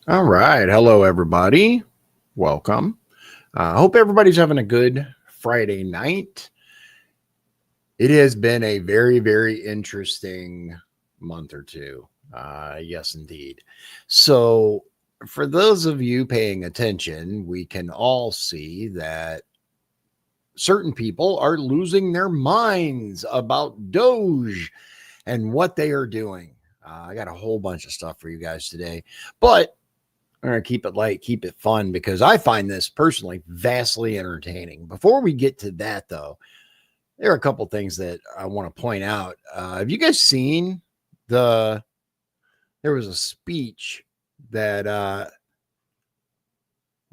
All right. Hello, everybody. Welcome. I hope everybody's having a good Friday night. It has been a very, very interesting month or two. Yes, indeed. So, for those of you paying attention, we can all see that certain people are losing their minds about Doge and what they are doing. I got a whole bunch of stuff for you guys today, but I'm going to keep it light, keep it fun, because I find this personally vastly entertaining. Before we get to that, though, there are a couple things that I want to point out. Have you guys seen there was a speech that,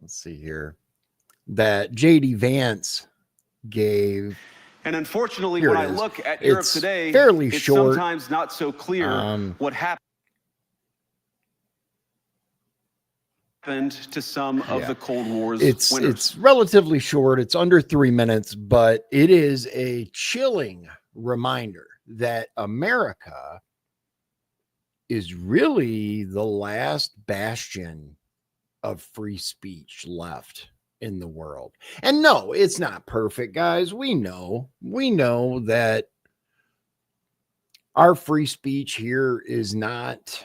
let's see here, that JD Vance gave. And unfortunately, Here when it I is. look at Europe It's today, fairly it's short. sometimes not so clear what happened to some of the Cold War's winners. It's relatively short. It's under 3 minutes, but it is a chilling reminder that America is really the last bastion of free speech left in the world. And no, it's not perfect, guys. We know that our free speech here is not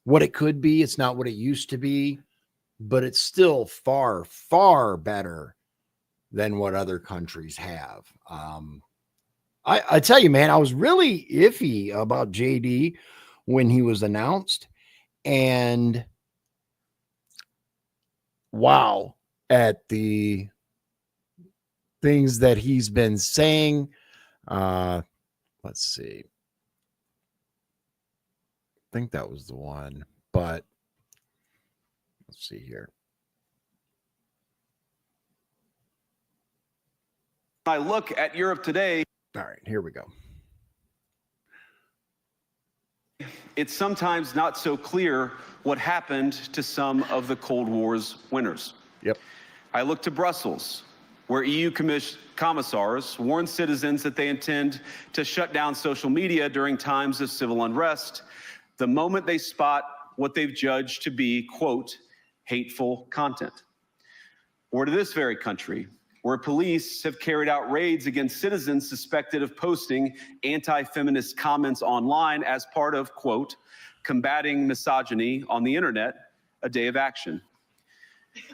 what it could be. It's not what it used to be, but it's still far, far better than what other countries have. I tell you, man, I was really iffy about JD when he was announced, and wow, at the things that he's been saying. Let's see. I think that was the one, but let's see here. I look at Europe today. All right, here we go. It's sometimes not so clear what happened to some of the Cold War's winners. Yep. I look to Brussels, where EU commissars warn citizens that they intend to shut down social media during times of civil unrest the moment they spot what they've judged to be, quote, hateful content. Or to this very country, where police have carried out raids against citizens suspected of posting anti-feminist comments online as part of, quote, combating misogyny on the internet, a day of action.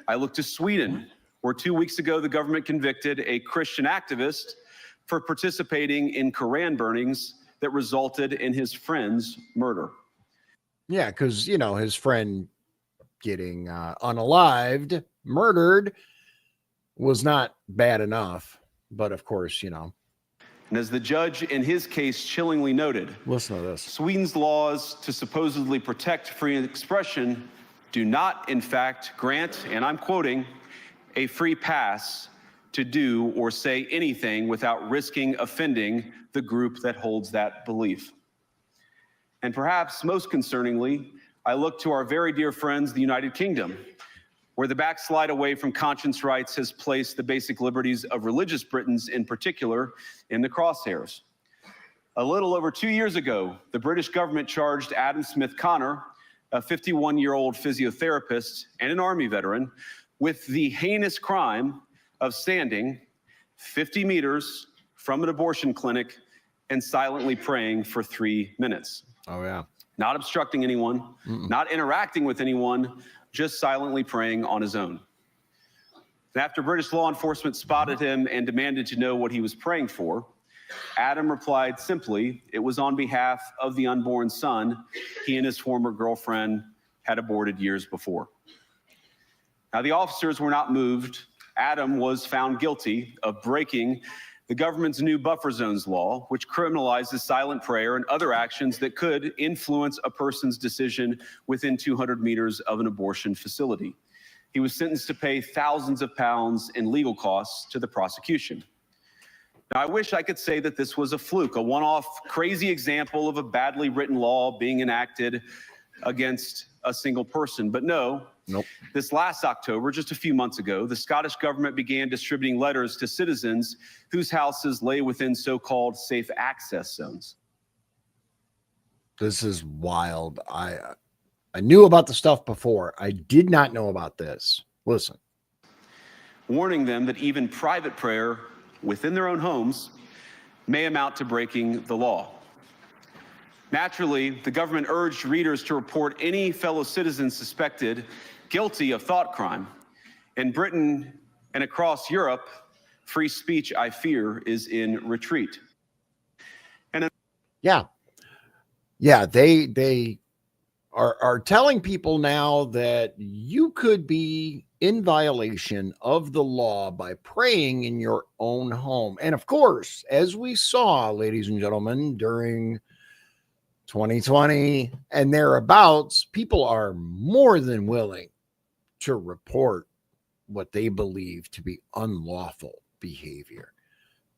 I look to Sweden, where 2 weeks ago the government convicted a Christian activist for participating in Koran burnings that resulted in his friend's murder. Yeah, because, his friend getting unalived, murdered, was not bad enough. But of course, And as the judge in his case chillingly noted, listen to this. Sweden's laws to supposedly protect free expression do not, in fact, grant, and I'm quoting, a free pass to do or say anything without risking offending the group that holds that belief. And perhaps most concerningly, I look to our very dear friends, the United Kingdom, where the backslide away from conscience rights has placed the basic liberties of religious Britons in particular in the crosshairs. A little over 2 years ago, the British government charged Adam Smith Connor, a 51-year-old physiotherapist and an Army veteran, with the heinous crime of standing 50 meters from an abortion clinic and silently praying for 3 minutes. Oh, yeah. Not obstructing anyone, not interacting with anyone, just silently praying on his own. And after British law enforcement spotted him and demanded to know what he was praying for, Adam replied simply, it was on behalf of the unborn son he and his former girlfriend had aborted years before. Now, the officers were not moved. Adam was found guilty of breaking the government's new buffer zones law, which criminalizes silent prayer and other actions that could influence a person's decision within 200 meters of an abortion facility. He was sentenced to pay thousands of pounds in legal costs to the prosecution. Now, I wish I could say that this was a fluke, a one-off crazy example of a badly written law being enacted against a single person, but no. Nope. This last October, just a few months ago, the Scottish government began distributing letters to citizens whose houses lay within so-called safe access zones. This is wild. I knew about the stuff before. I did not know about this. Listen. Warning them that even private prayer within their own homes may amount to breaking the law. Naturally, the government urged readers to report any fellow citizens suspected guilty of thought crime. In Britain and across Europe, free speech, I fear, is in retreat. And yeah, they are telling people now that you could be in violation of the law by praying in your own home. And of course, as we saw, ladies and gentlemen, during 2020 and thereabouts, people are more than willing to report what they believe to be unlawful behavior.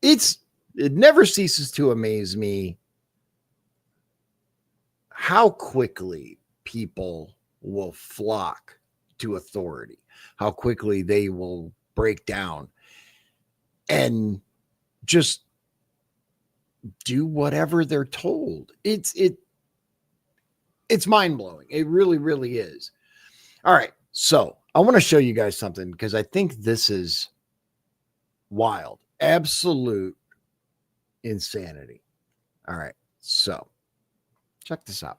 It never ceases to amaze me how quickly people will flock to authority, how quickly they will break down and just do whatever they're told. It's mind-blowing. It really, really is. All right. So I want to show you guys something because I think this is wild. Absolute insanity. All right. So check this out.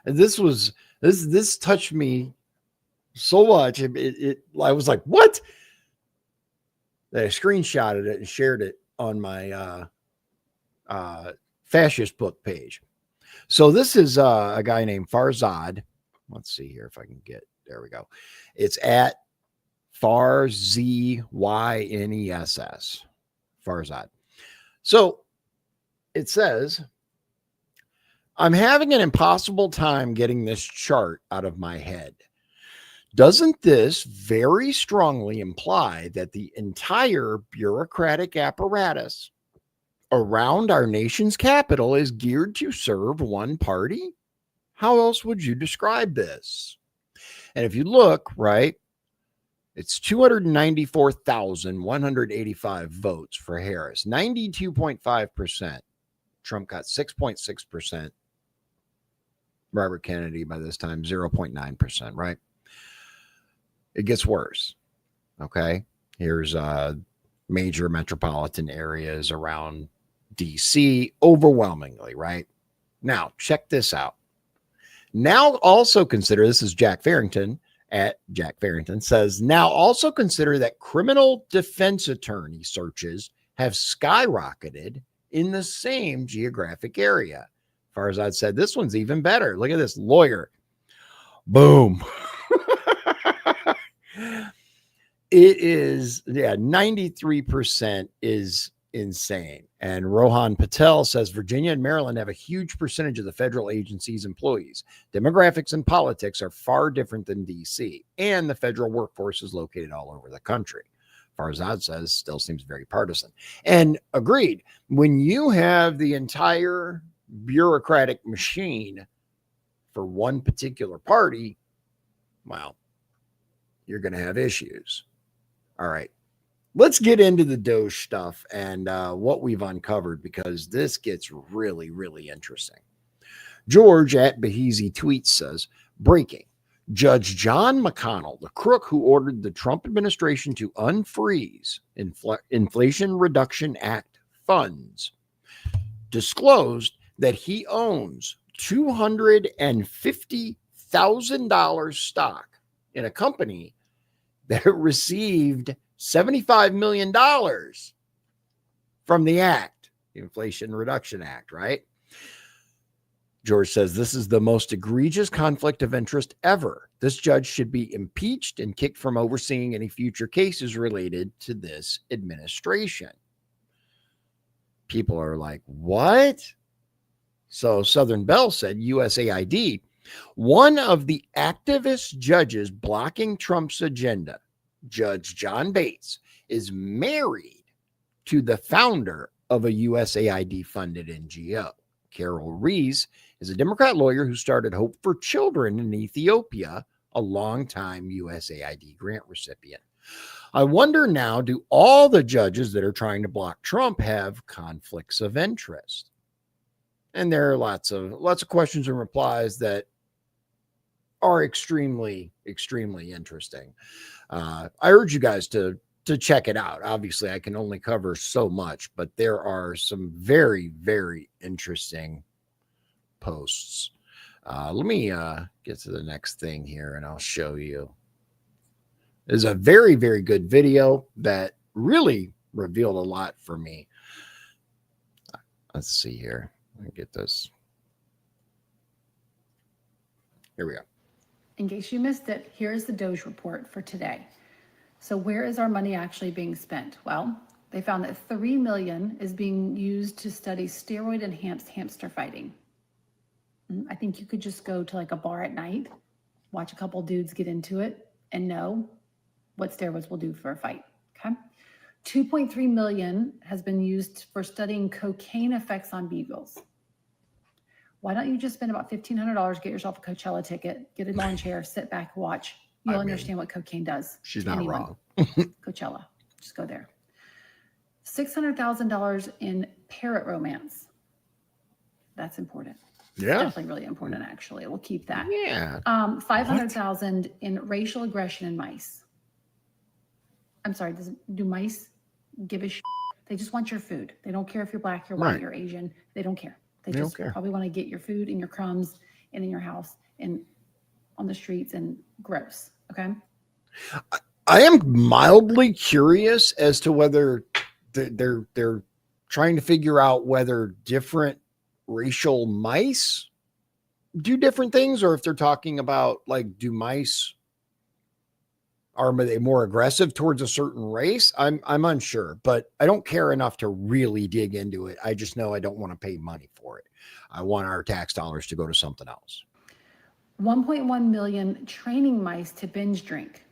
And this touched me so much. I was like, what? I screenshotted it and shared it on my fascist book page. So this is a guy named Farzad. Let's see here if I can get, there we go. It's at Farzyness, Farzad. So it says, I'm having an impossible time getting this chart out of my head. Doesn't this very strongly imply that the entire bureaucratic apparatus around our nation's capital is geared to serve one party? How else would you describe this? And if you look, right, it's 294,185 votes for Harris, 92.5%. Trump got 6.6%. Robert Kennedy by this time, 0.9%, right? It gets worse. Okay. Here's major metropolitan areas around DC, overwhelmingly, right? Now, check this out. Now also consider, this is Jack Farrington at Jack Farrington says, now also consider that criminal defense attorney searches have skyrocketed in the same geographic area. Farzad said, this one's even better. Look at this lawyer. Boom. It is, 93% is insane. And Rohan Patel says Virginia and Maryland have a huge percentage of the federal agency's employees. Demographics and politics are far different than DC, and the federal workforce is located all over the country. Farzad says still seems very partisan. And agreed, when you have the entire bureaucratic machine for one particular party, well, you're going to have issues. All right. Let's get into the Doge stuff and what we've uncovered, because this gets really, really interesting. George at Behezy Tweets says, breaking. Judge John McConnell, the crook who ordered the Trump administration to unfreeze Inflation Reduction Act funds, disclosed that he owns $250,000 stock in a company that received $75 million from the act, the Inflation Reduction Act, right? George says this is the most egregious conflict of interest ever. This judge should be impeached and kicked from overseeing any future cases related to this administration. People are like, what? So Southern Bell said USAID, one of the activist judges blocking Trump's agenda, Judge John Bates, is married to the founder of a USAID funded NGO. Carol Rees is a Democrat lawyer who started Hope for Children in Ethiopia, a longtime USAID grant recipient. I wonder now, do all the judges that are trying to block Trump have conflicts of interest? And there are lots of questions and replies that are extremely, extremely interesting. I urge you guys to check it out. Obviously, I can only cover so much, but there are some very, very interesting posts. Let me get to the next thing here and I'll show you. It's a very, very good video that really revealed a lot for me. Let's see here. Let me get this. Here we go. In case you missed it, here's the Doge report for today. So where is our money actually being spent? Well, they found that $3 million is being used to study steroid-enhanced hamster fighting. I think you could just go to like a bar at night, watch a couple dudes get into it, and know what steroids will do for a fight, okay? $2.3 million has been used for studying cocaine effects on beagles. Why don't you just spend about $1,500, get yourself a Coachella ticket, get a lawn chair, sit back, watch. You'll understand what cocaine does. She's not wrong. Coachella, just go there. $600,000 in parrot romance. That's important. Yeah. Definitely really important, actually. We'll keep that. Yeah. $500,000 in racial aggression in mice. I'm sorry, do mice give a shit? They just want your food. They don't care if you're black, you're white, you're Asian. They don't care. They just probably want to get your food and your crumbs and in your house and on the streets and gross. Okay. I am mildly curious as to whether they're trying to figure out whether different racial mice do different things, or if they're talking about like, do mice, are they more aggressive towards a certain race? I'm unsure, but I don't care enough to really dig into it. I just know I don't want to pay money for it. I want our tax dollars to go to something else. 1.1 million training mice to binge drink.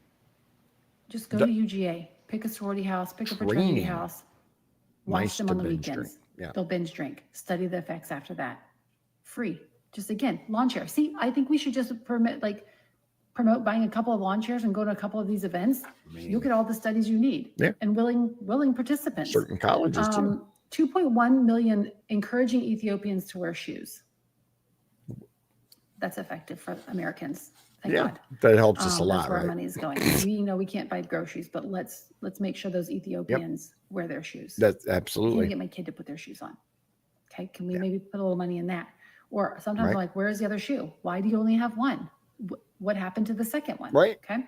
Just go to UGA, pick a sorority house, pick a fraternity house, watch them on the weekends. Yeah. They'll binge drink, study the effects after that. Free. Just again, lawn chair. See, I think we should just promote buying a couple of lawn chairs and go to a couple of these events. You'll get all the studies you need and willing participants. Certain colleges too. 2.1 million encouraging Ethiopians to wear shoes. That's effective for Americans. Thank God. That helps us a lot, that's where right? our money is going. We can't buy groceries, but let's make sure those Ethiopians wear their shoes. That's absolutely. Can get my kid to put their shoes on? Okay, can we maybe put a little money in that? Or sometimes I'm like, where's the other shoe? Why do you only have one? What happened to the second one? Right. Okay.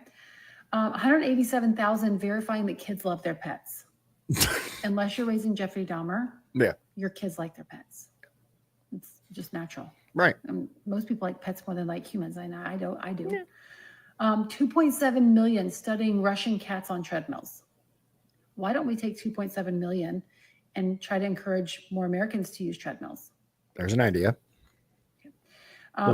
187,000 verifying that kids love their pets. Unless you're raising Jeffrey Dahmer, your kids like their pets. It's just natural. Right. Most people like pets more than like humans. I know. I do. Yeah. 2.7 million studying Russian cats on treadmills. Why don't we take 2.7 million and try to encourage more Americans to use treadmills? There's an idea.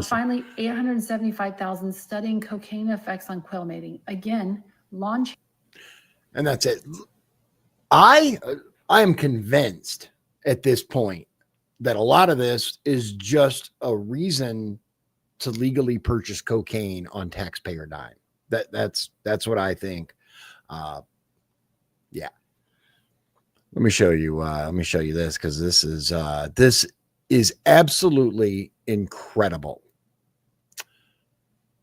Finally, 875,000 studying cocaine effects on quail mating. Again, launch. And that's it. I am convinced at this point that a lot of this is just a reason to legally purchase cocaine on taxpayer dime. That's what I think. Yeah. Let me show you this, because this is absolutely incredible.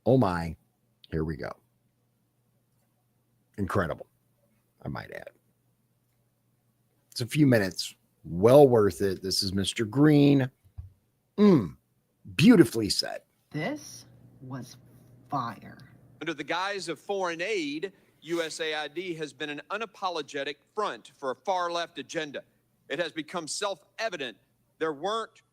Oh my, here we go. Incredible, I might add. It's a few minutes, well worth it. This is Mr. Green. Beautifully said. This was fire. Under the guise of foreign aid, USAID has been an unapologetic front for a far-left agenda. It has become self-evident there weren't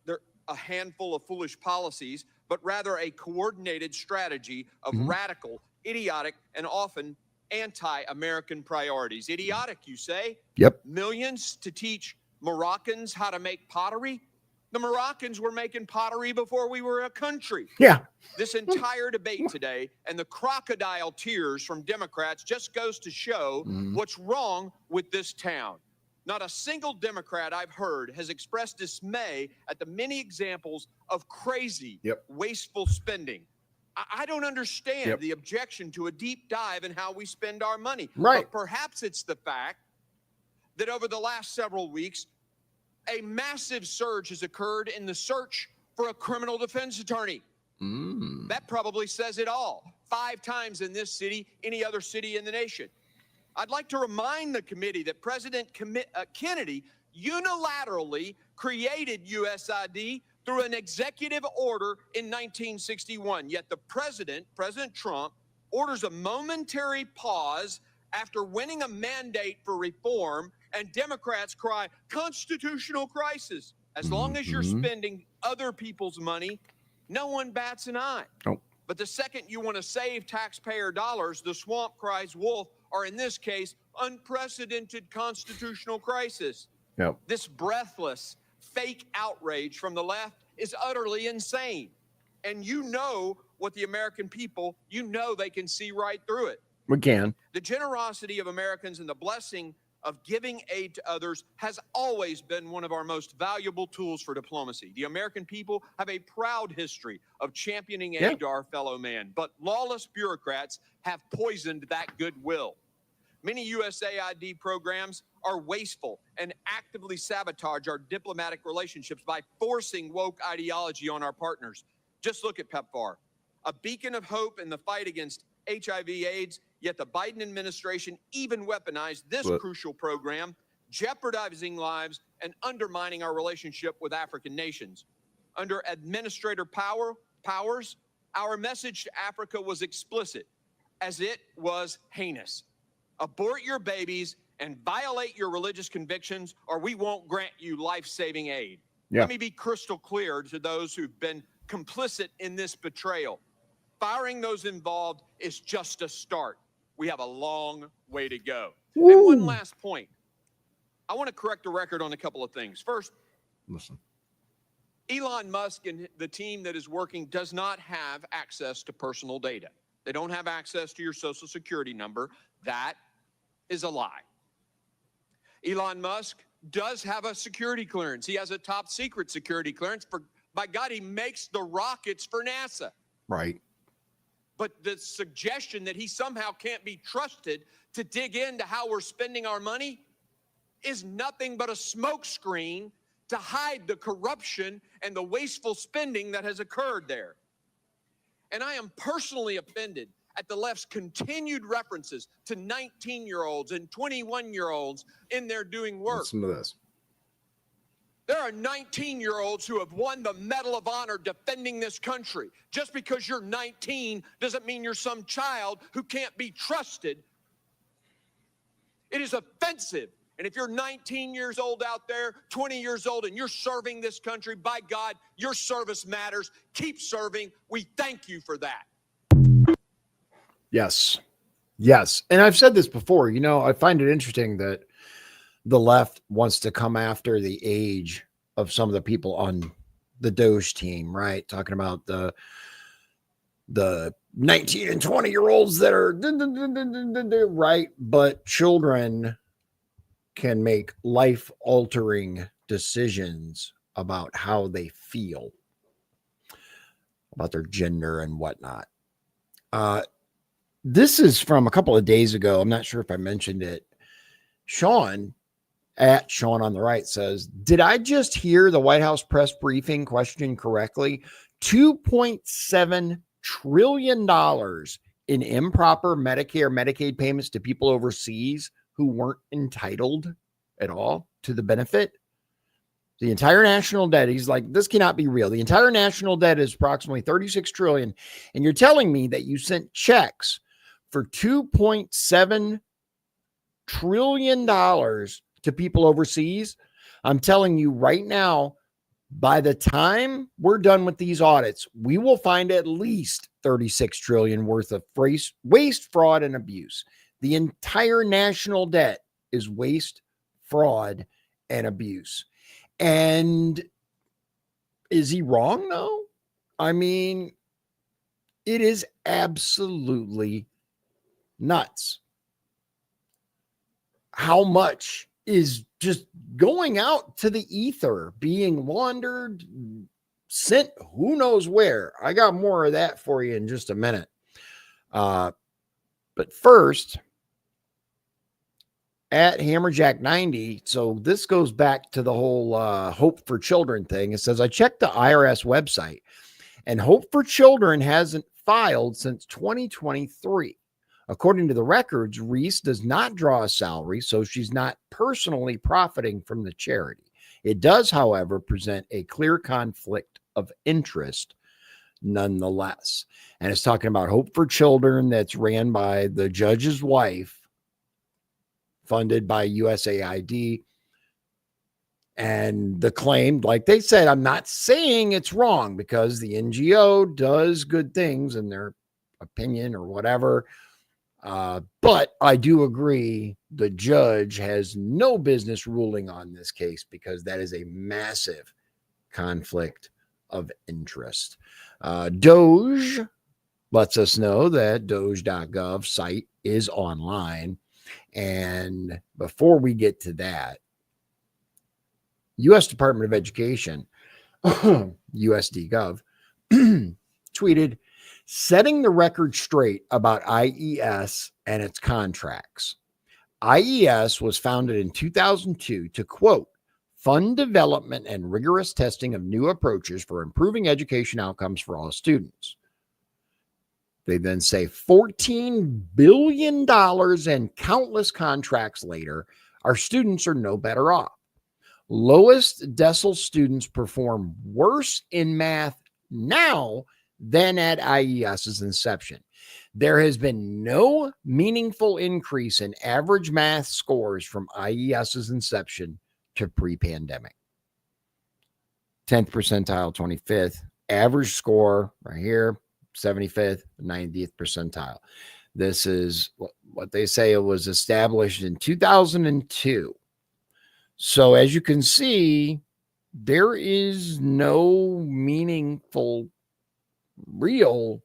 a handful of foolish policies, but rather a coordinated strategy of radical, idiotic, and often anti-American priorities. Idiotic, you say? Yep. Millions to teach Moroccans how to make pottery? The Moroccans were making pottery before we were a country. Yeah. This entire debate today and the crocodile tears from Democrats just goes to show what's wrong with this town. Not a single Democrat I've heard has expressed dismay at the many examples of crazy, wasteful spending. I don't understand the objection to a deep dive in how we spend our money. Right. But perhaps it's the fact that over the last several weeks, a massive surge has occurred in the search for a criminal defense attorney. That probably says it all. 5 times in this city, any other city in the nation. I'd like to remind the committee that President Kennedy unilaterally created USID through an executive order in 1961. Yet the President Trump, orders a momentary pause after winning a mandate for reform, and Democrats cry, constitutional crisis. As long as you're spending other people's money, no one bats an eye. Oh. But the second you want to save taxpayer dollars, the swamp cries wolf, or in this case, unprecedented constitutional crisis. Yep. This breathless, fake outrage from the left is utterly insane. And you know what the American people, you know they can see right through it. We can. The generosity of Americans and the blessing of giving aid to others has always been one of our most valuable tools for diplomacy. The American people have a proud history of championing aid to our fellow man, but lawless bureaucrats have poisoned that goodwill. Many USAID programs are wasteful and actively sabotage our diplomatic relationships by forcing woke ideology on our partners. Just look at PEPFAR, a beacon of hope in the fight against HIV/AIDS, yet the Biden administration even weaponized this crucial program, jeopardizing lives and undermining our relationship with African nations. Under Administrator Powers, our message to Africa was explicit, as it was heinous. Abort your babies and violate your religious convictions, or we won't grant you life-saving aid. Let me be crystal clear to those who've been complicit in this betrayal. Firing those involved is just a start. We have a long way to go. Woo. And one last point. I want to correct the record on a couple of things. First, listen. Elon Musk and the team that is working does not have access to personal data. They don't have access to your social security number. That is a lie. Elon Musk does have a security clearance. He has a top secret security clearance. By God, he makes the rockets for NASA. Right. But the suggestion that he somehow can't be trusted to dig into how we're spending our money is nothing but a smokescreen to hide the corruption and the wasteful spending that has occurred there. And I am personally offended at the left's continued references to 19-year-olds and 21-year-olds in there doing work. Listen to this. There are 19-year-olds who have won the Medal of Honor defending this country. Just because you're 19 doesn't mean you're some child who can't be trusted. It is offensive. And if you're 19 years old out there, 20 years old, and you're serving this country, by God, your service matters. Keep serving. We thank you for that. Yes. Yes. And I've said this before, you know, I find it interesting that the left wants to come after the age of some of the people on the Doge team, right? Talking about the 19 and 20-year-olds that are right, but children can make life-altering decisions about how they feel about their gender and whatnot. This is from a couple of days ago. I'm not sure if I mentioned it. Sean at Sean on the right says, did I just hear the White House press briefing question correctly? $2.7 trillion in improper Medicare, Medicaid payments to people overseas who weren't entitled at all to the benefit. The entire national debt, he's like, this cannot be real. The entire national debt is approximately 36 trillion. And you're telling me that you sent checks for $2.7 trillion to people overseas. I'm telling you right now, by the time we're done with these audits, we will find at least 36 trillion worth of waste, fraud, and abuse. The entire national debt is waste, fraud, and abuse. And is he wrong? No. I mean, it is absolutely nuts how much is just going out to the ether, being laundered, sent who knows where. I got more of that for you in just a minute. But first, at Hammerjack90, so this goes back to the whole Hope for Children thing. It says, I checked the IRS website And Hope for Children hasn't filed since 2023. According to the records, Reese does not draw a salary, so she's not personally profiting from the charity. It does, however, present a clear conflict of interest nonetheless. And it's talking about Hope for Children that's ran by the judge's wife, funded by USAID. And the claim, like they said, I'm not saying it's wrong because the NGO does good things in their opinion or whatever. But I do agree the judge has no business ruling on this case because that is a massive conflict of interest. Doge lets us know that Doge.gov site is online. And before we get to that, U.S. Department of Education, USD.gov, tweeted, setting the record straight about IES and its contracts. IES was founded in 2002 to, quote, fund development and rigorous testing of new approaches for improving education outcomes for all students. They then say $14 billion and countless contracts later, our students are no better off. Lowest decile students perform worse in math now than at IES's inception. There has been no meaningful increase in average math scores from IES's inception to pre-pandemic. 10th percentile, 25th. Average score right here, 75th, 90th percentile. This is what they say it was established in 2002. So as you can see, there is no meaningful real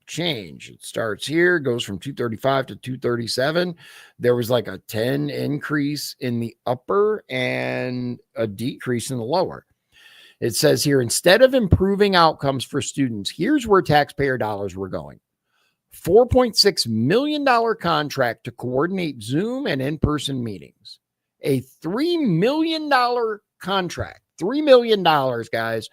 change. It starts here, goes from 235 to 237. There was like a 10 increase in the upper and a decrease in the lower. It says here, instead of improving outcomes for students, here's where taxpayer dollars were going. $4.6 million contract to coordinate Zoom and in-person meetings. A $3 million contract, $3 million, guys,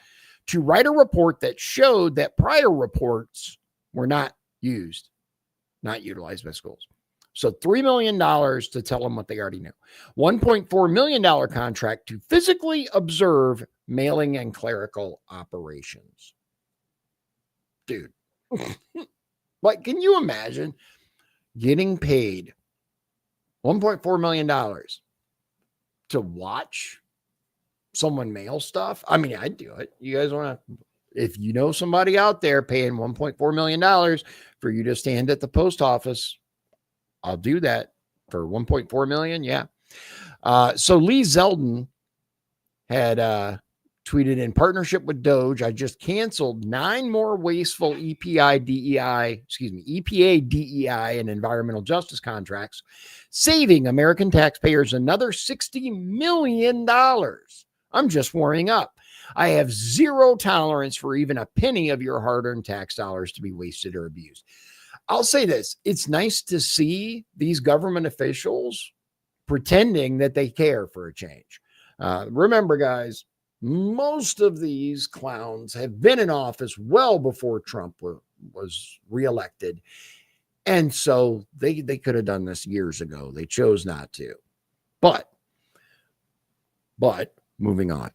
to write a report that showed that prior reports were not utilized by schools. So $3 million to tell them what they already knew. $1.4 million contract to physically observe mailing and clerical operations. Dude, like, can you imagine getting paid $1.4 million to watch someone mail stuff? I mean, I'd do it. You guys want to, if you know somebody out there paying $1.4 million for you to stand at the post office, I'll do that for $1.4 million. Yeah. So Lee Zeldin had tweeted, in partnership with Doge, I just canceled 9 more wasteful EPA, DEI, and environmental justice contracts, saving American taxpayers another $60 million. I'm just warming up. I have zero tolerance for even a penny of your hard-earned tax dollars to be wasted or abused. I'll say this. It's nice to see these government officials pretending that they care for a change. Remember, guys, most of these clowns have been in office well before Trump was reelected. And so they could have done this years ago. They chose not to. But moving on.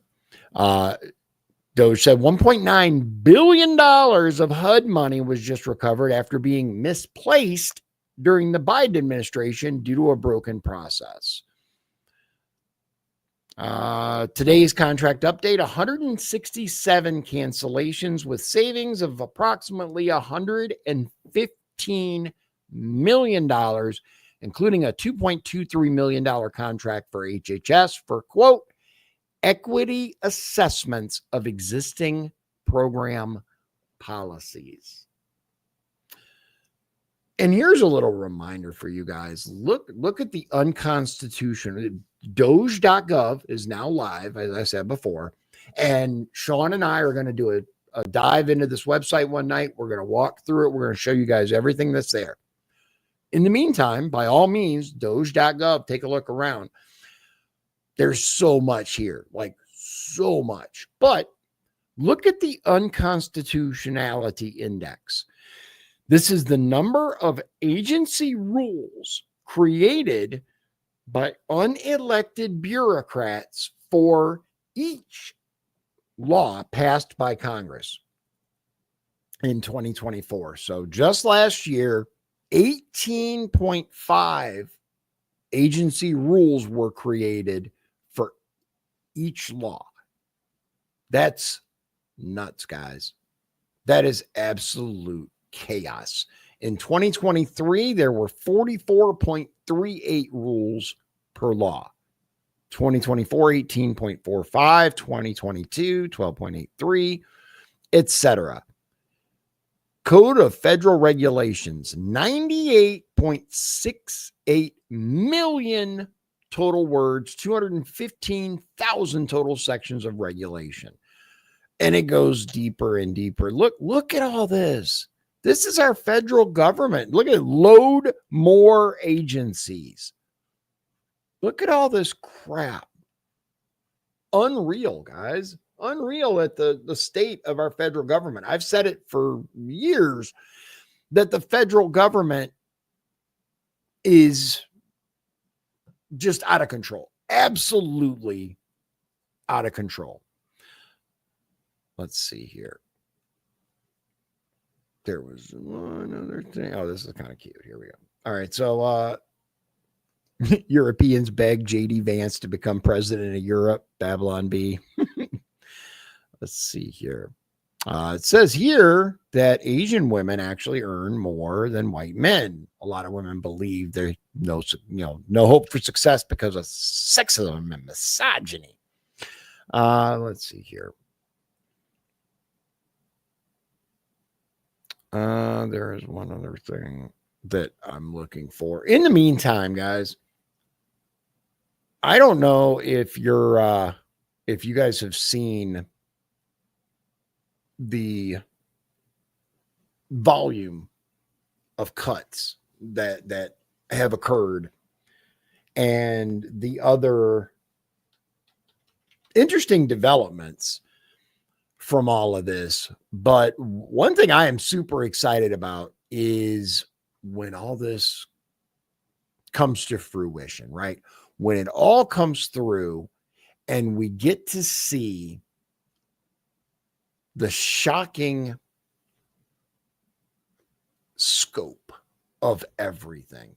Doge said $1.9 billion of HUD money was just recovered after being misplaced during the Biden administration due to a broken process. Today's contract update, 167 cancellations with savings of approximately $115 million, including a $2.23 million contract for HHS for, quote, equity assessments of existing program policies. And here's a little reminder for you guys. Look at the unconstitutional. Doge.gov is now live, as I said before. And Sean and I are going to do a dive into this website one night. We're going to walk through it. We're going to show you guys everything that's there. In the meantime, by all means, Doge.gov, take a look around. There's so much here, like so much. But Look at the unconstitutionality index. This is the number of agency rules created by unelected bureaucrats for each law passed by Congress in 2024. So just last year, 18.5 agency rules were created for each law. That's nuts, guys. That is absolute chaos. In 2023, there were 44.38 rules per law. 2024, 18.45, 2022, 12.83, etc. Code of Federal Regulations, 98.68 million total words, 215,000 total sections of regulation. And it goes deeper and deeper. Look at all this. This is our federal government. Look at it. Load more agencies. Look at all this crap. Unreal, guys. Unreal at the state of our federal government. I've said it for years that the federal government is just out of control. Absolutely out of control. Let's see here. There was one other thing. Oh, this is kind of cute. Here we go. All right. So Europeans beg JD Vance to become president of Europe. Babylon B. Let's see here. It says here that Asian women actually earn more than white men. A lot of women believe there's no hope for success because of sexism and misogyny. Let's see here. There is one other thing that I'm looking for. In the meantime, guys, I don't know if you guys have seen the volume of cuts that have occurred and the other interesting developments from all of this. But one thing I am super excited about is when all this comes to fruition, right? When it all comes through and we get to see the shocking scope of everything.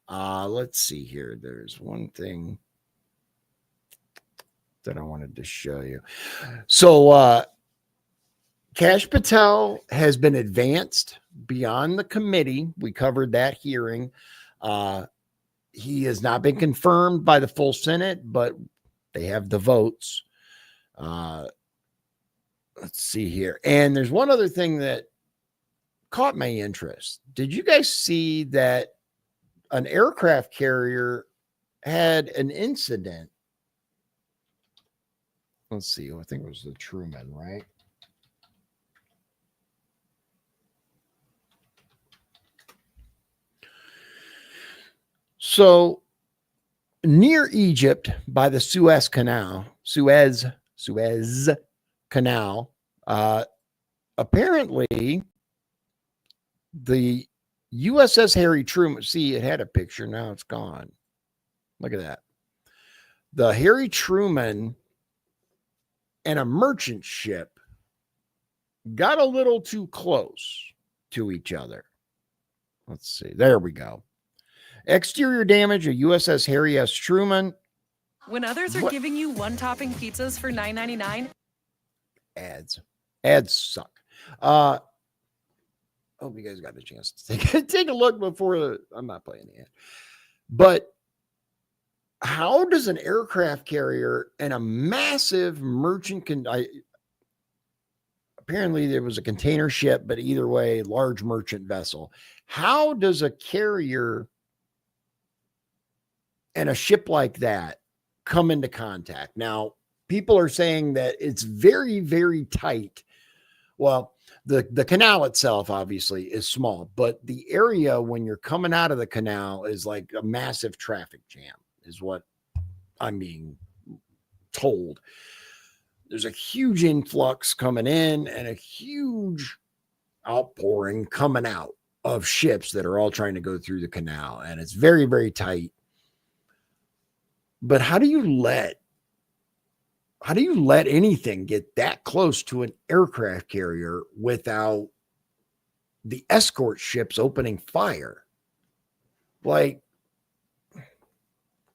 Let's see here. There's one thing that I wanted to show you. So, Kash Patel has been advanced beyond the committee. We covered that hearing. He has not been confirmed by the full Senate, but they have the votes. Let's see here. And there's one other thing that caught my interest. Did you guys see that an aircraft carrier had an incident? Let's see. I think it was the Truman, right? So near Egypt by the Suez Canal, apparently the USS Harry Truman, see, it had a picture. Now it's gone. Look at that. The Harry Truman and a merchant ship got a little too close to each other. Let's see. There we go. Exterior damage of USS Harry S. Truman. When others are giving you one-topping pizzas for $9.99. Ads suck. Hope you guys got the chance to take a look before I'm not playing the ad. But how does an aircraft carrier and a massive merchant apparently there was a container ship, but either way, large merchant vessel. How does a carrier and a ship like that come into contact? Now, people are saying that it's very, very tight. Well, the canal itself obviously is small, but the area when you're coming out of the canal is like a massive traffic jam, is what I'm being told. there's a huge influx coming in and a huge outpouring coming out of ships that are all trying to go through the canal. And it's very, very tight. But how do you let anything get that close to an aircraft carrier without the escort ships opening fire? Like,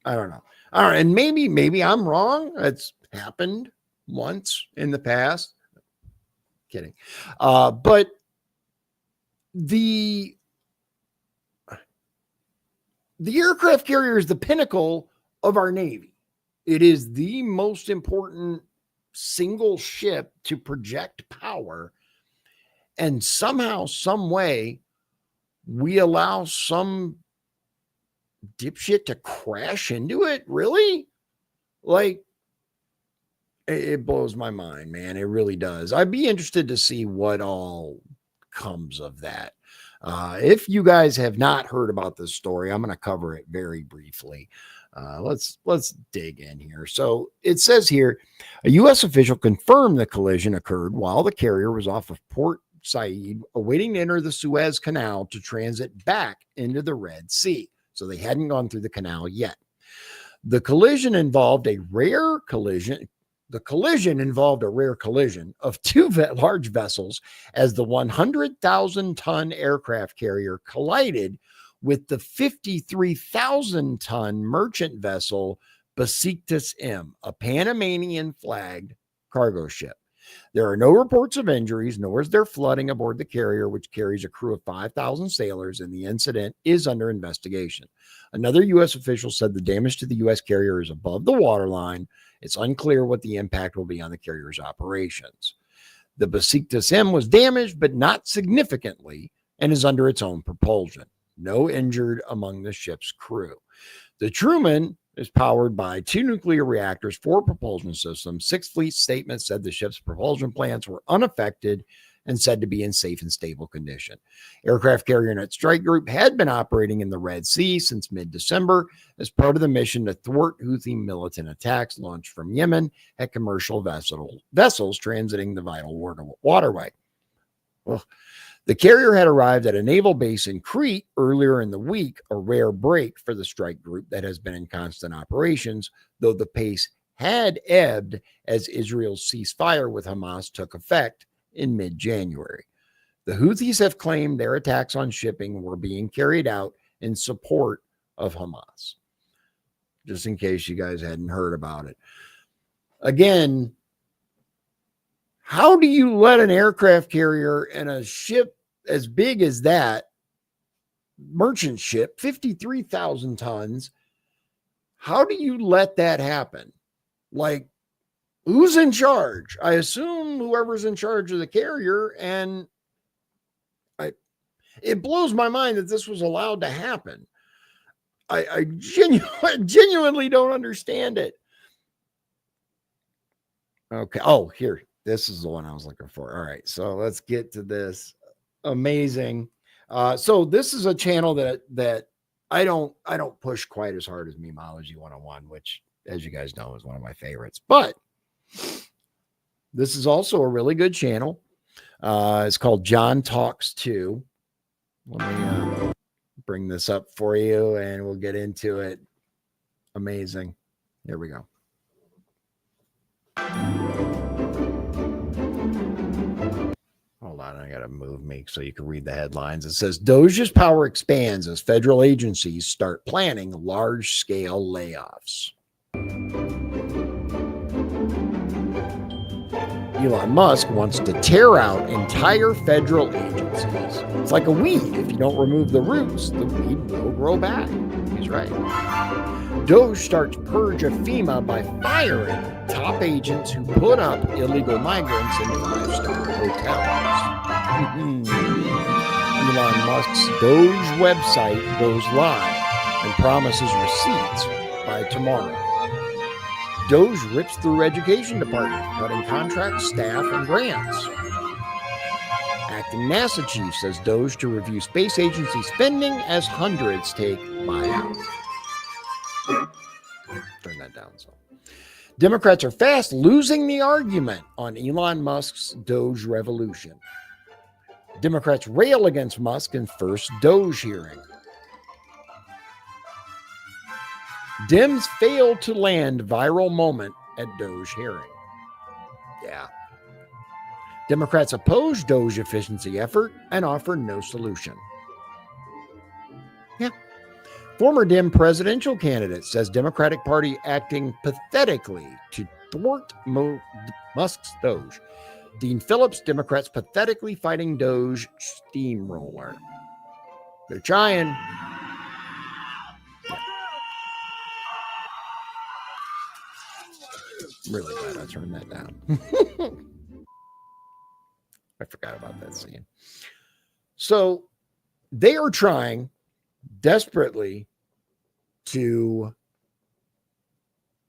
I don't know. All right. And maybe I'm wrong. It's happened once in the past. Kidding. But the aircraft carrier is the pinnacle of our Navy. It is the most important single ship to project power. And somehow, some way, we allow some dipshit to crash into it. Really? Like, it blows my mind, man. It really does. I'd be interested to see what all comes of that. If you guys have not heard about this story, I'm going to cover it very briefly. Let's dig in here. So it says here, a U.S. official confirmed the collision occurred while the carrier was off of Port Said, awaiting to enter the Suez Canal to transit back into the Red Sea. So they hadn't gone through the canal yet. The collision involved a rare collision. The collision involved a rare collision of two large vessels as the 100,000-ton aircraft carrier collided with the 53,000-ton merchant vessel Besiktas M, a Panamanian-flagged cargo ship. There are no reports of injuries, nor is there flooding aboard the carrier, which carries a crew of 5,000 sailors, and the incident is under investigation. Another U.S. official said the damage to the U.S. carrier is above the waterline. It's unclear what the impact will be on the carrier's operations. The Besiktas M was damaged, but not significantly, and is under its own propulsion. No injured among the ship's crew. The Truman is powered by 2 nuclear reactors, 4 propulsion systems. Sixth Fleet statement said the ship's propulsion plants were unaffected and said to be in safe and stable condition. Aircraft carrier net strike group had been operating in the Red Sea since mid-December as part of the mission to thwart Houthi militant attacks launched from Yemen at commercial vessels transiting the vital waterway. Well, the carrier had arrived at a naval base in Crete earlier in the week, a rare break for the strike group that has been in constant operations, though the pace had ebbed as Israel's ceasefire with Hamas took effect in mid-January. The Houthis have claimed their attacks on shipping were being carried out in support of Hamas. Just in case you guys hadn't heard about it. Again, how do you let an aircraft carrier and a ship as big as that, merchant ship, 53,000 tons, how do you let that happen? Like, who's in charge? I assume whoever's in charge of the carrier, and it blows my mind that this was allowed to happen. I genuinely don't understand it. Okay. Oh, here. This is the one I was looking for. All right. So let's get to this. Amazing. So this is a channel that I don't push quite as hard as Memology 101, which, as you guys know, is one of my favorites. But this is also a really good channel. It's called John Talks 2. Let me bring this up for you, and we'll get into it. Amazing. Here we go. Hold on, I got to move me so you can read the headlines. It says, Doge's power expands as federal agencies start planning large-scale layoffs. Elon Musk wants to tear out entire federal agencies. It's like a weed. If you don't remove the roots, the weed will grow back. He's right. Doge starts purge of FEMA by firing top agents who put up illegal migrants in 5-star hotels. Elon Musk's Doge website goes live and promises receipts by tomorrow. Doge rips through education department, cutting contracts, staff, and grants. Acting NASA chief says Doge to review space agency spending as hundreds take buyout. Turn that down. So Democrats are fast losing the argument on Elon Musk's Doge revolution. Democrats rail against Musk in first Doge hearing. Dems fail to land viral moment at Doge hearing. Yeah. Democrats oppose Doge efficiency effort and offer no solution. Yeah. Former Dem presidential candidate says Democratic Party acting pathetically to thwart Musk's Doge. Dean Phillips, Democrats pathetically fighting Doge steamroller. They're trying. Really glad I turned that down. I forgot about that scene. So they are trying desperately to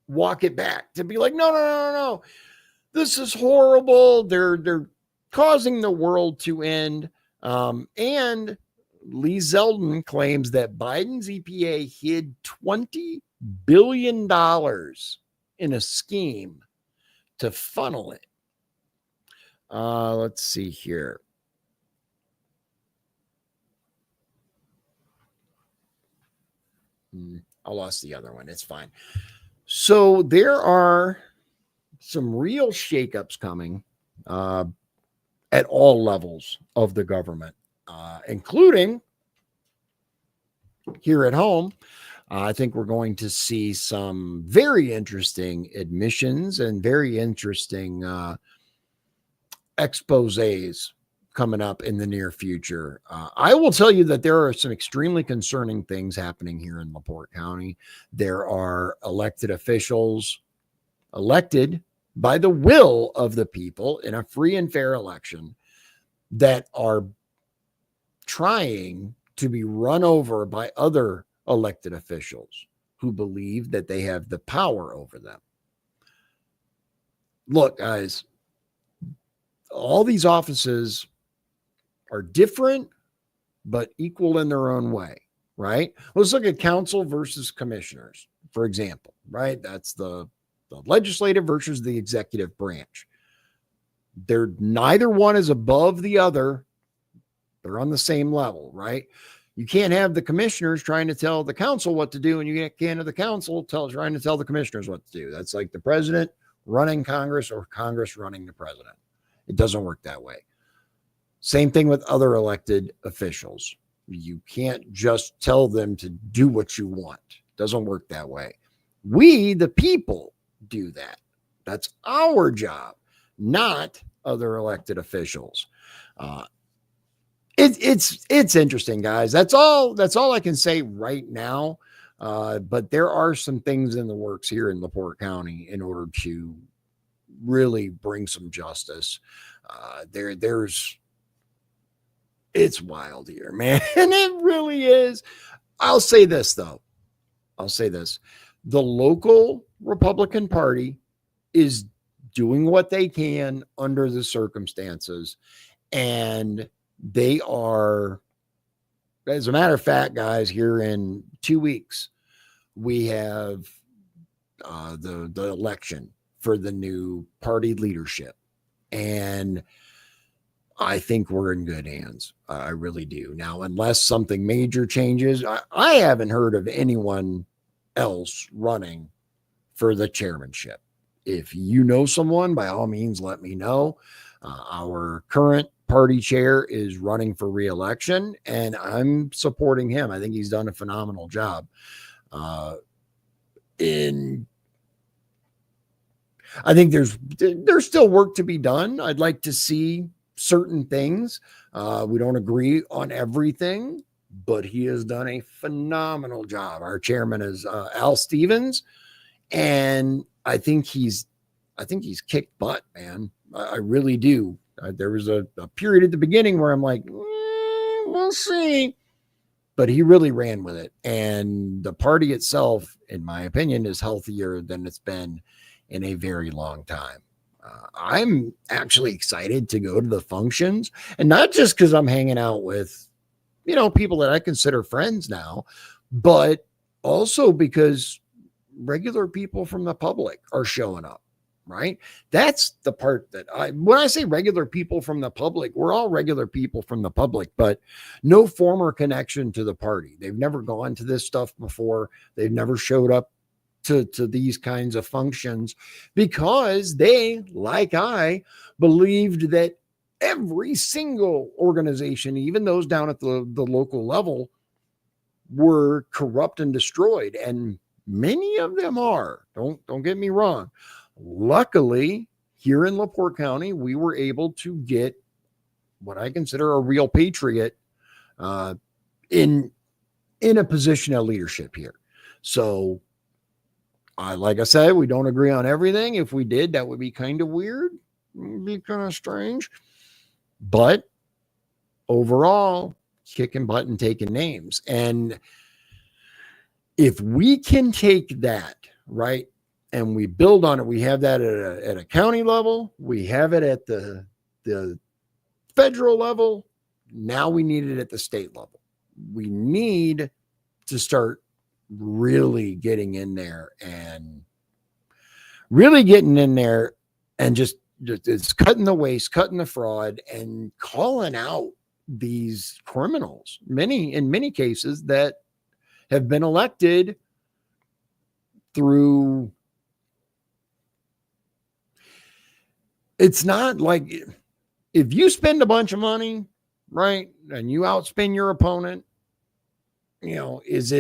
walk it back, to be like, no. This is horrible. They're causing the world to end. And Lee Zeldin claims that Biden's EPA hid $20 billion in a scheme to funnel it. Let's see here. I lost the other one. It's fine. So there are some real shakeups coming at all levels of the government, including here at home. I think we're going to see some very interesting admissions and very interesting exposés coming up in the near future. I will tell you that there are some extremely concerning things happening here in LaPorte County. There are elected officials elected by the will of the people in a free and fair election that are trying to be run over by other elected officials who believe that they have the power over them. Look, guys, all these offices are different, but equal in their own way, right? Let's look at council versus commissioners, for example, right? That's the legislative versus the executive branch. They're neither one is above the other. They're on the same level, right? You can't have the commissioners trying to tell the council what to do, and you can't have the council trying to tell the commissioners what to do. That's like the president running Congress or Congress running the president. It doesn't work that way. Same thing with other elected officials. You can't just tell them to do what you want. It doesn't work that way. We, the people, do that. That's our job, not other elected officials. It's interesting, guys. That's all I can say right now. But there are some things in the works here in LaPorte County in order to really bring some justice. It's wild here, man. It really is. I'll say this, though. The local Republican Party is doing what they can under the circumstances. And they are, as a matter of fact, guys, here in 2 weeks, we have the election for the new party leadership. And I think we're in good hands. I really do. Now, unless something major changes, I haven't heard of anyone else running for the chairmanship. If you know someone, by all means, let me know. Our current party chair is running for re-election, and I'm supporting him. I think he's done a phenomenal job. I think there's still work to be done. I'd like to see certain things. We don't agree on everything, but he has done a phenomenal job. Our chairman is Al Stevens, and I think he's kicked butt, man. I really do. There was a period at the beginning where I'm like, we'll see. But he really ran with it. And the party itself, in my opinion, is healthier than it's been in a very long time. I'm actually excited to go to the functions, and not just because I'm hanging out with, people that I consider friends now, but also because regular people from the public are showing up, right? That's the part that when I say regular people from the public, we're all regular people from the public, but no former connection to the party. They've never gone to this stuff before. They've never showed up to these kinds of functions because they, like I, believed that every single organization, even those down at the local level, were corrupt and destroyed. And many of them are. Don't get me wrong. Luckily, here in LaPorte County, we were able to get what I consider a real patriot in a position of leadership here. So, like I said, we don't agree on everything. If we did, that would be kind of weird. It'd be kind of strange. But overall, kicking butt and taking names. And if we can take that, right, and we build on it, we have that at a county level, we have it at the federal level, now we need it at the state level. We need to start really getting in there and just it's cutting the waste, cutting the fraud, and calling out these criminals, in many cases that have been elected through. It's not like if you spend a bunch of money, right, and you outspend your opponent, it's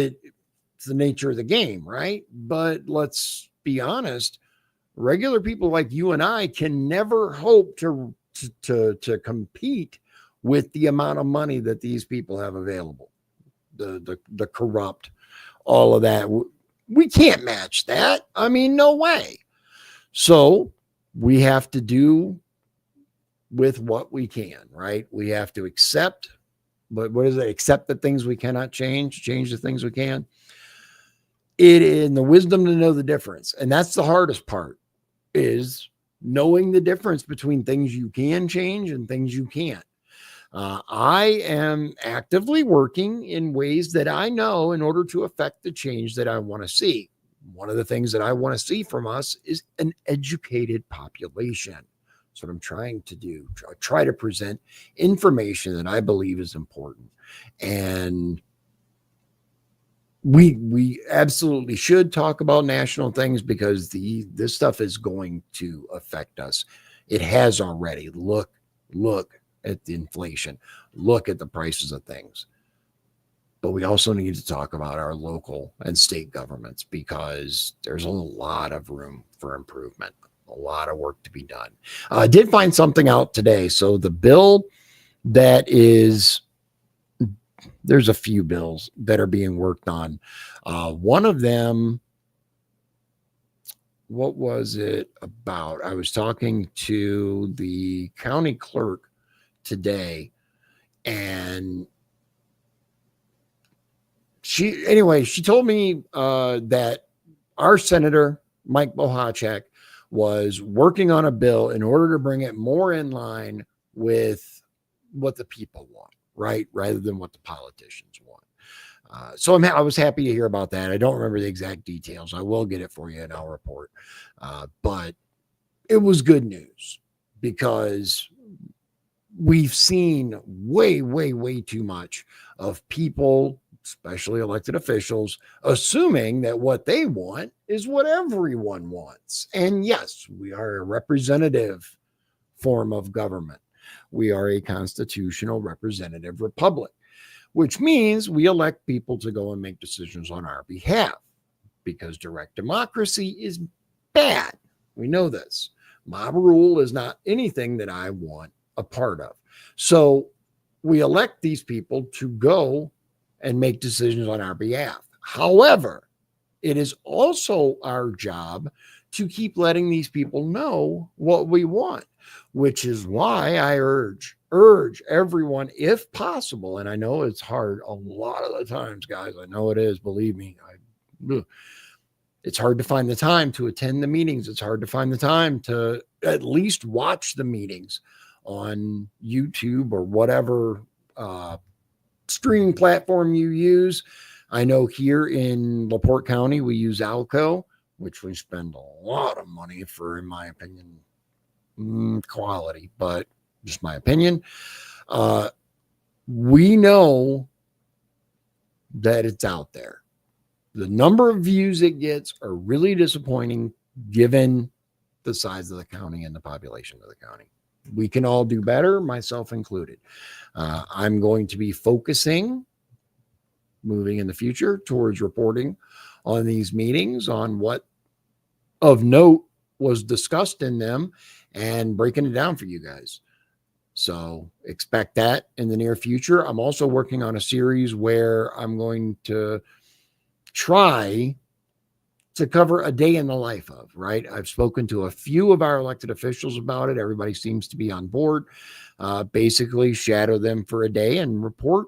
the nature of the game, right? But let's be honest, regular people like you and I can never hope to compete with the amount of money that these people have available. The corrupt, all of that. We can't match that. I mean, no way. So we have to do with what we can, right? We have to accept, but what is it? Accept the things we cannot change the things we can. It in the wisdom to know the difference. And that's the hardest part, is knowing the difference between things you can change and things you can't. I am actively working in ways that I know in order to affect the change that I want to see. One of the things that I want to see from us is an educated population. That's what I'm trying to do. Try to present information that I believe is important. And we absolutely should talk about national things because this stuff is going to affect us. It has already. Look at the inflation. Look at the prices of things. But we also need to talk about our local and state governments because there's a lot of room for improvement, a lot of work to be done. I did find something out today. So the bill there's a few bills that are being worked on. One of them, what was it about? I was talking to the county clerk today, and she told me that our Senator Mike Bohacek was working on a bill in order to bring it more in line with what the people want, right? Rather than what the politicians want. So I was happy to hear about that. I don't remember the exact details. I will get it for you and I'll report. But it was good news because we've seen way, way, way too much of people, especially elected officials, assuming that what they want is what everyone wants. And yes, we are a representative form of government. We are a constitutional representative republic, which means we elect people to go and make decisions on our behalf because direct democracy is bad. We know this. Mob rule is not anything that I want a part of. So we elect these people to go and make decisions on our behalf. However, it is also our job to keep letting these people know what we want, which is why I urge everyone, if possible, and I know it's hard a lot of the times, guys. I know it is, believe me. It's hard to find the time to attend the meetings. It's hard to find the time to at least watch the meetings on YouTube or whatever streaming platform you use. I know here in LaPorte County, we use Alco, which we spend a lot of money for, in my opinion, quality, but just my opinion. We know that it's out there. The number of views it gets are really disappointing given the size of the county and the population of the county. We can all do better, myself included. I'm going to be focusing, moving in the future, towards reporting on these meetings, on what of note was discussed in them, and breaking it down for you guys. So expect that in the near future. I'm also working on a series where I'm going to try to cover a day in the life of, right? I've spoken to a few of our elected officials about it. Everybody seems to be on board. Basically shadow them for a day and report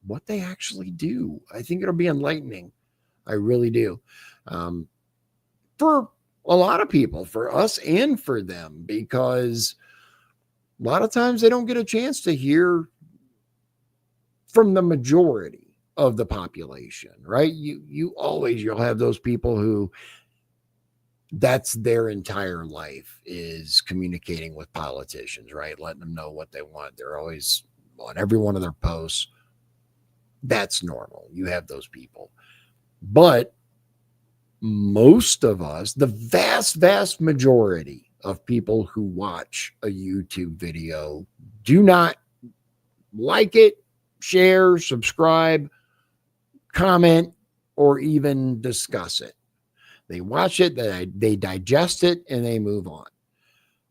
what they actually do. I think it'll be enlightening. I really do. For a lot of people, for us and for them, because a lot of times they don't get a chance to hear from the majority of the population, right? You'll have those people who that's their entire life is communicating with politicians, right? Letting them know what they want. They're always on every one of their posts. That's normal. You have those people. But most of us, the vast majority of people who watch a YouTube video do not like it, share, subscribe, comment, or even discuss it. They watch it, they digest it, and they move on.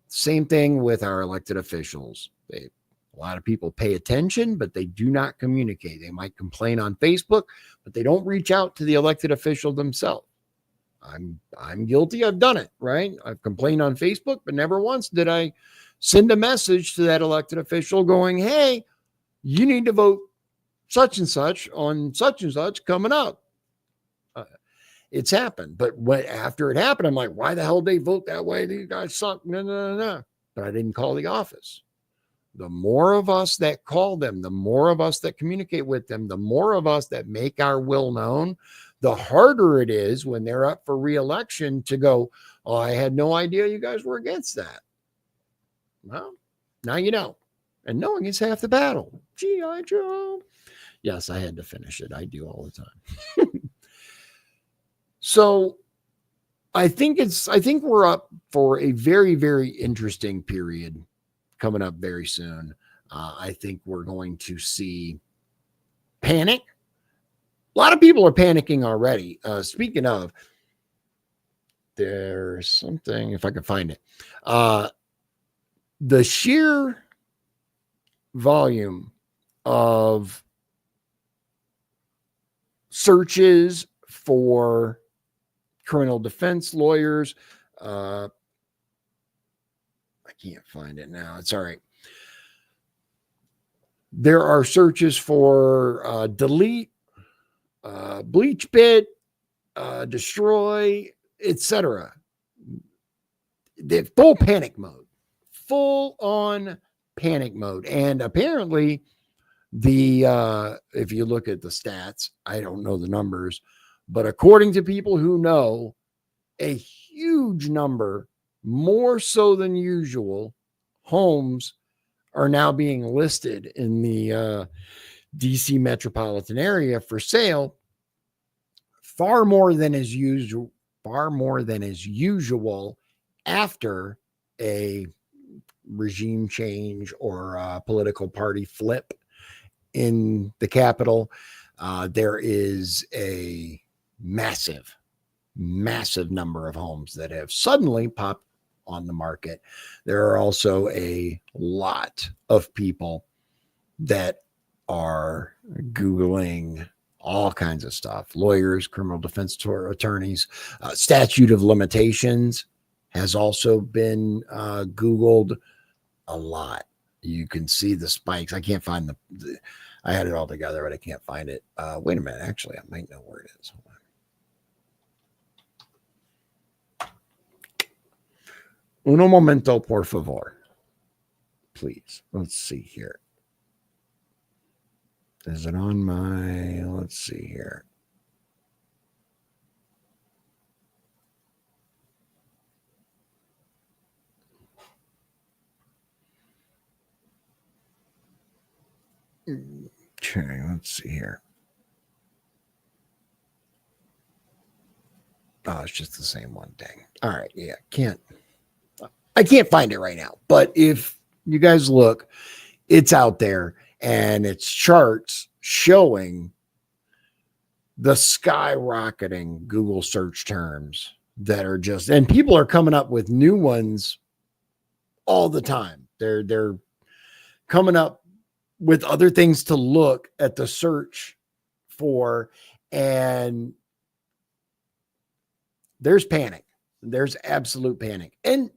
Same thing with our elected officials. A lot of people pay attention, but they do not communicate. They might complain on Facebook, but they don't reach out to the elected official themselves. I'm guilty. I've done it, right? I've complained on Facebook, but never once did I send a message to that elected official going, hey, you need to vote such and such on such and such coming up. It's happened. But after it happened, I'm like, why the hell did they vote that way? These guys suck. No. But I didn't call the office. The more of us that call them, the more of us that communicate with them, the more of us that make our will known, the harder it is when they're up for re-election to go, oh, I had no idea you guys were against that. Well, now you know. And knowing is half the battle. G.I. Joe. Yes, I had to finish it. I do all the time. So I think we're up for a very, very interesting period coming up very soon. I think we're going to see panic. A lot of people are panicking already. Speaking of, there's something, if I can find it. The sheer volume of searches for criminal defense lawyers. I can't find it now. It's all right. There are searches for delete, bleach bit, destroy, etc. The full panic mode, full on panic mode. And apparently if you look at the stats, I don't know the numbers, but according to people who know, a huge number, more so than usual, homes are now being listed in the DC metropolitan area for sale, far more than is usual after a regime change or a political party flip in the capital. There is a massive number of homes that have suddenly popped on the market. There are also a lot of people that are Googling all kinds of stuff. Lawyers, criminal defense attorneys, statute of limitations has also been Googled a lot. You can see the spikes. I can't find I had it all together, but I can't find it. Wait a minute. Actually, I might know where it is. Hold on. Uno momento, por favor. Please. Let's see here. Is it on my, let's see here. Okay, let's see here. Oh, it's just the same one. Dang. All right, yeah, I can't find it right now. But if you guys look, it's out there, and it's charts showing the skyrocketing Google search terms that are just, and people are coming up with new ones all the time. They're coming up with other things to look at the search for, and there's panic. There's absolute panic. And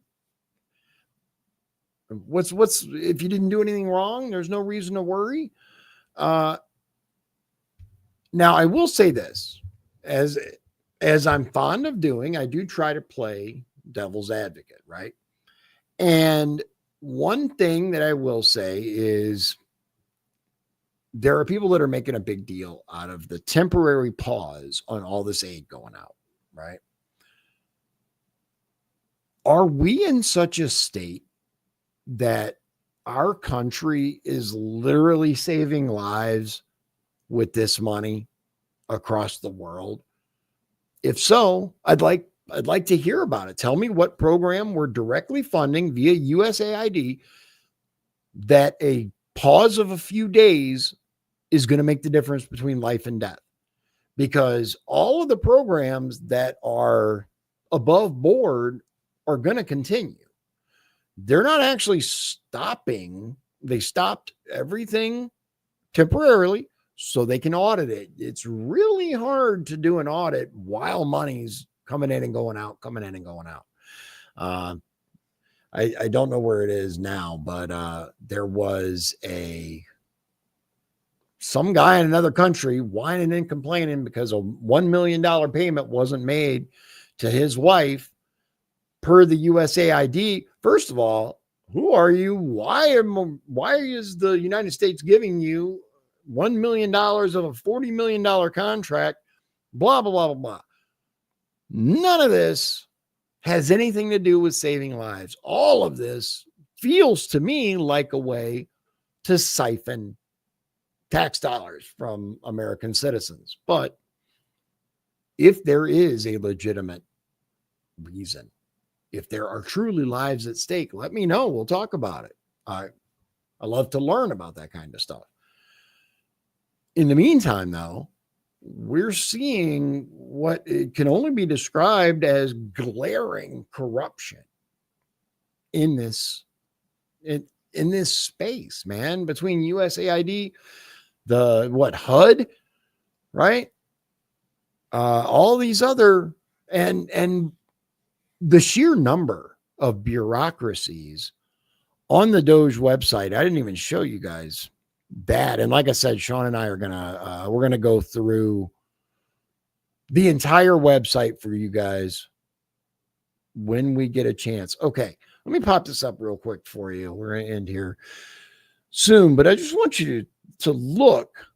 what's if you didn't do anything wrong, there's no reason to worry. Now I will say this, as I'm fond of doing, I do try to play devil's advocate, right? And one thing that I will say is there are people that are making a big deal out of the temporary pause on all this aid going out, right? Are we in such a state that our country is literally saving lives with this money across the world? If so, I'd like to hear about it. Tell me what program we're directly funding via USAID that a pause of a few days is going to make the difference between life and death. Because all of the programs that are above board are going to continue. They're not actually stopping. They stopped everything temporarily so they can audit it. It's really hard to do an audit while money's coming in and going out, coming in and going out. I don't know where it is now, but there was some guy in another country whining and complaining because a $1 million payment wasn't made to his wife per the USAID. First of all, who are you? Why is the United States giving you $1 million of a $40 million contract? Blah, blah, blah, blah, blah. None of this has anything to do with saving lives. All of this feels to me like a way to siphon tax dollars from American citizens. But if there is a legitimate reason, if there are truly lives at stake, let me know. We'll talk about it. I love to learn about that kind of stuff. In the meantime, though, we're seeing what it can only be described as glaring corruption in this space, man, between USAID, HUD, right? All these other, and the sheer number of bureaucracies on the Doge website. I didn't even show you guys that. And like I said, Sean and I are we're going to go through the entire website for you guys when we get a chance. Okay. Let me pop this up real quick for you. We're going to end here soon, but I just want you to look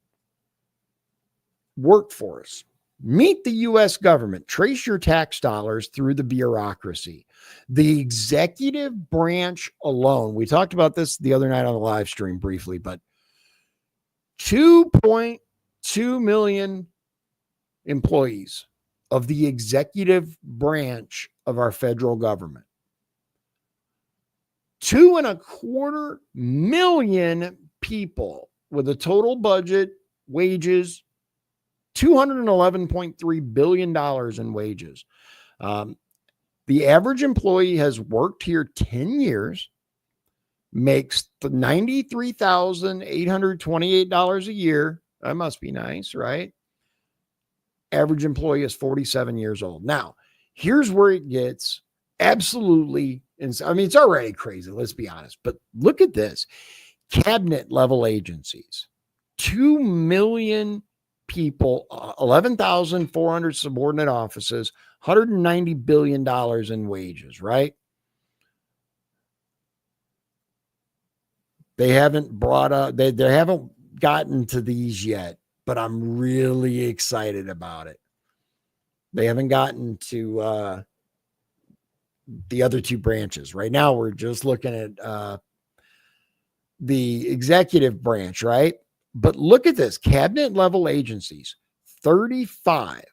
workforce. Meet the U.S. government. Trace your tax dollars through the bureaucracy. The executive branch alone, we talked about this the other night on the live stream briefly, but 2.2 million employees of the executive branch of our federal government. 2.25 million people with a total budget, wages, $211.3 billion in wages. The average employee has worked here 10 years, makes $93,828 a year. That must be nice, right? Average employee is 47 years old. Now, here's where it gets absolutely insane. I mean, it's already crazy, let's be honest. But look at this. Cabinet level agencies, 2 million people, 11,400 subordinate offices, $190 billion in wages, right? They haven't brought up, they haven't gotten to these yet, but I'm really excited about it. They haven't gotten to the other two branches. Right now, we're just looking at the executive branch, right? But look at this, cabinet level agencies, 35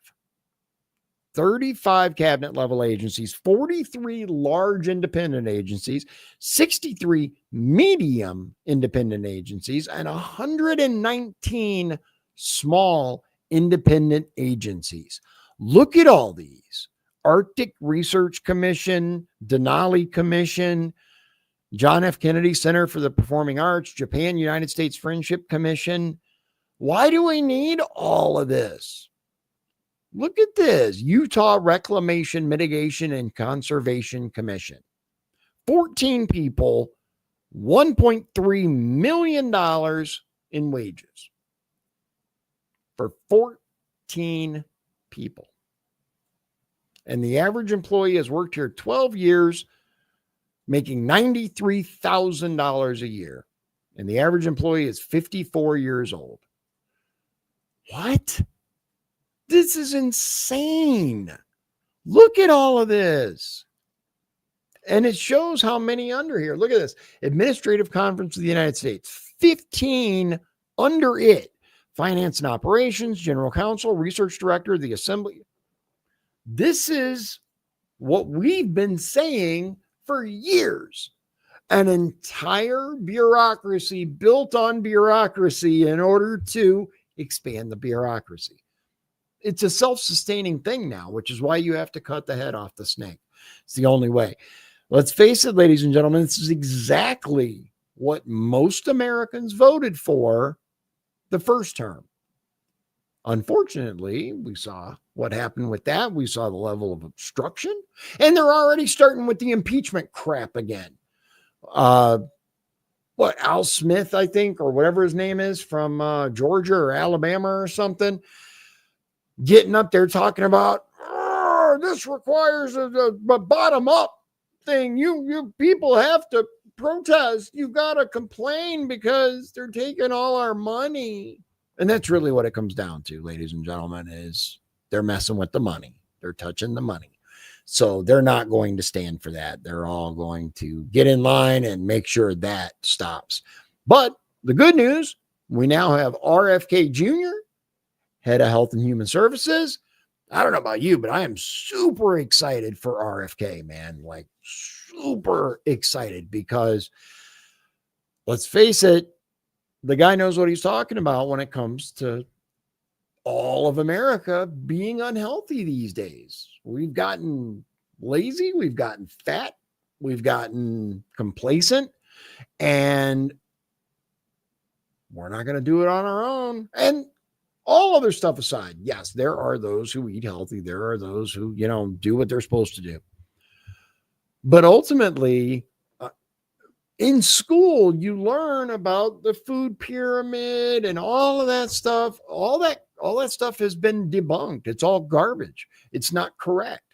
cabinet level agencies, 43 large independent agencies, 63 medium independent agencies, and 119 small independent agencies. Look at all these. Arctic Research Commission, Denali Commission, John F. Kennedy Center for the Performing Arts, Japan United States Friendship Commission. Why do we need all of this? Look at this. Utah Reclamation, Mitigation, and Conservation Commission. 14 people, $1.3 million in wages for 14 people. And the average employee has worked here 12 years, making $93,000 a year. And the average employee is 54 years old. What? This is insane. Look at all of this. And it shows how many under here. Look at this. Administrative Conference of the United States, 15 under it. Finance and Operations, General Counsel, Research Director, the Assembly. This is what we've been saying for years. An entire bureaucracy built on bureaucracy in order to expand the bureaucracy. It's a self-sustaining thing now, which is why you have to cut the head off the snake. It's the only way. Let's face it, ladies and gentlemen, this is exactly what most Americans voted for the first term. Unfortunately, we saw what happened with that. We saw the level of obstruction, and they're already starting with the impeachment crap again. Al Smith, I think, or whatever his name is, from Georgia or Alabama or something, getting up there talking about, this requires a bottom-up thing. You people have to protest. You've got to complain because they're taking all our money. And that's really what it comes down to, ladies and gentlemen, is they're messing with the money. They're touching the money. So they're not going to stand for that. They're all going to get in line and make sure that stops. But the good news, we now have RFK Jr., Head of Health and Human Services. I don't know about you, but I am super excited for RFK, man. Like super excited because let's face it, the guy knows what he's talking about when it comes to all of America being unhealthy these days. We've gotten lazy, we've gotten fat, we've gotten complacent, and we're not going to do it on our own. And all other stuff aside, yes, there are those who eat healthy. There are those who, do what they're supposed to do. But ultimately, in school, you learn about the food pyramid and all of that stuff. All that stuff has been debunked. It's all garbage. It's not correct.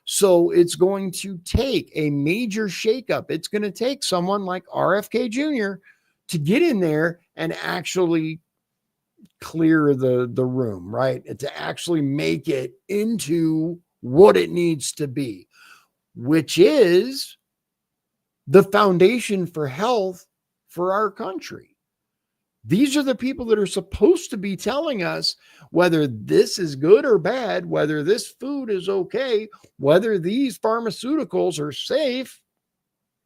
So it's going to take a major shakeup. It's going to take someone like RFK Jr. to get in there and actually clear the room, right? And to actually make it into what it needs to be, which is the foundation for health for our country. These are the people that are supposed to be telling us whether this is good or bad, whether this food is okay, whether these pharmaceuticals are safe.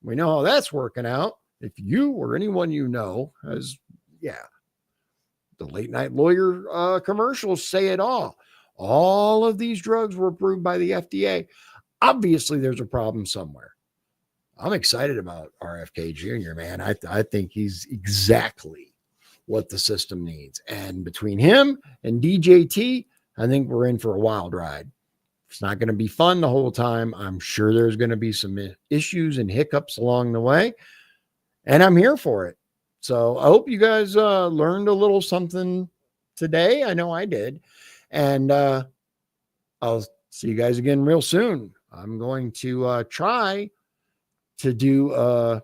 We know how that's working out. If you or anyone you know has, the late night lawyer commercials say it all. All of these drugs were approved by the FDA. Obviously, there's a problem somewhere. I'm excited about RFK Jr., man. I think he's exactly what the system needs. And between him and DJT, I think we're in for a wild ride. It's not going to be fun the whole time. I'm sure there's going to be some issues and hiccups along the way. And I'm here for it. So I hope you guys learned a little something today. I know I did. And I'll see you guys again real soon. I'm going to try to do a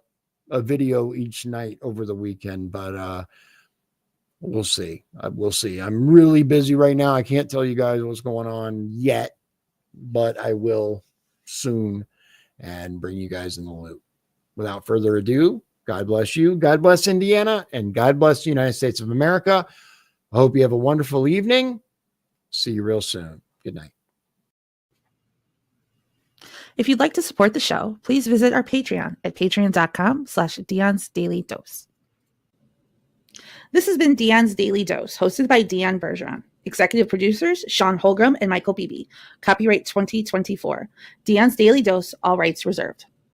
video each night over the weekend, but we'll see. We'll see. I'm really busy right now. I can't tell you guys what's going on yet, but I will soon and bring you guys in the loop. Without further ado, God bless you. God bless Indiana. And God bless the United States of America. I hope you have a wonderful evening. See you real soon. Good night. If you'd like to support the show, please visit our Patreon at patreon.com/Dion's Daily Dose. This has been Dion's Daily Dose, hosted by Dion Bergeron. Executive producers, Sean Holgram and Michael Beebe. Copyright 2024. Dion's Daily Dose, all rights reserved.